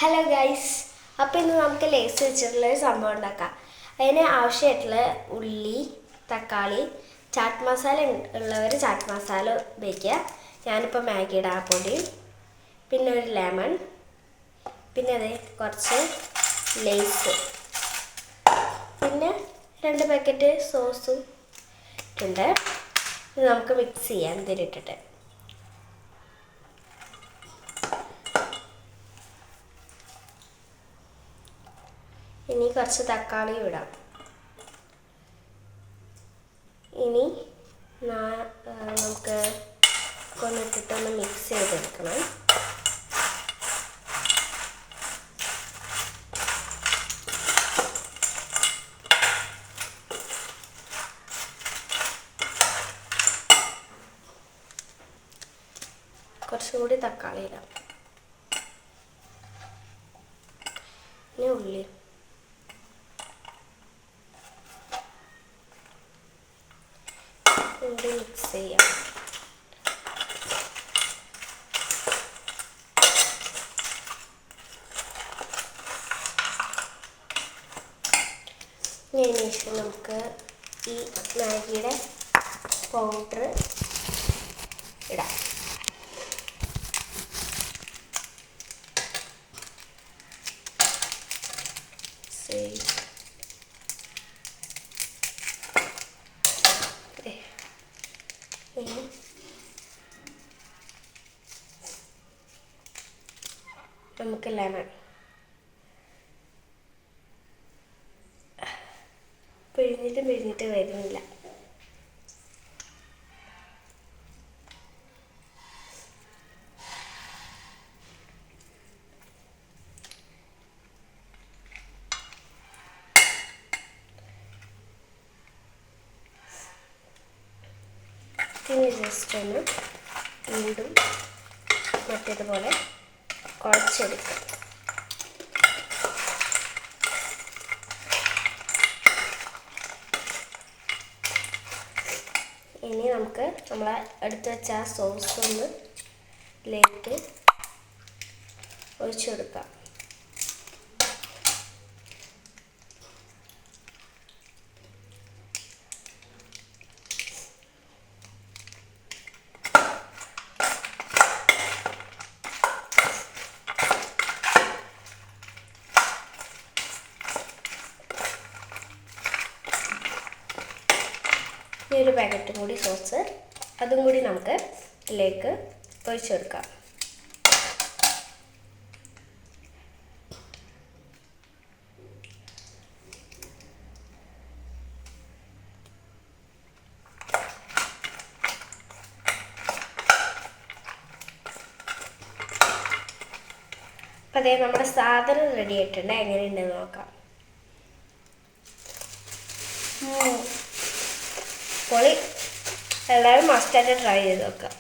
Hello guys, അപ്പോൾ ഇന്ന് നമുക്ക് ലേസ് വെച്ചിട്ടുള്ളൊരു സംഭവം ഉണ്ടാക്കാം. അതിന് ആവശ്യമായിട്ടുള്ള ഉള്ളി, തക്കാളി, ചാറ്റ് മസാല ഉള്ളവർ ചാറ്റ് മസാല ഉപയോഗിക്കുക. ഞാനിപ്പോൾ മാഗിയുടെ ആ പൊടി, പിന്നെ ഒരു ലെമൺ, പിന്നെ അത് കുറച്ച് ലേസ്, പിന്നെ 2 പാക്കറ്റ് സോസും ഉണ്ട്. ഇത് നമുക്ക് മിക്സ് ചെയ്യാം ഇതിലിട്ടിട്ട്. ഇനി കുറച്ച് തക്കാളി ഇടാം. ഇനി നമുക്ക് കൊണ്ടിട്ടിട്ടൊന്ന് മിക്സ് ചെയ്തെടുക്കണം. കുറച്ചുകൂടി തക്കാളി ഇടാം. ഇനി ഉള്ളി, മിക്സ് ചെയ്യാം. അതിന് ശേഷം നമുക്ക് ഈ മാഗിയുടെ പൗഡർ ഇടാം. നമുക്ക് ലെമൺ പിഴിഞ്ഞിട്ട് വരുന്നില്ല. ഇനി ജസ്റ്റ് ഒന്ന് വീണ്ടും മറ്റേതുപോലെ കുഴച്ചെടുക്കുക. ഇനി നമുക്ക് നമ്മളെ എടുത്ത് വെച്ച ആ സോസ് ഒന്ന് ഇതിലേക്ക് ഒഴിച്ചു കൊടുക്കാം. ഈ ഒരു പാക്കറ്റും കൂടി സോസ്, അതും കൂടി നമുക്ക് ഇതിലേക്ക് ഒഴിച്ചു കൊടുക്കാം. അപ്പം അതേ നമ്മുടെ സാധനം റെഡി ആയിട്ടുണ്ട്. എങ്ങനെയുണ്ടെന്ന് നോക്കാം. പൊളി. എല്ലാവരും മസ്റ്റായിട്ട് ട്രൈ ചെയ്ത് നോക്കാം.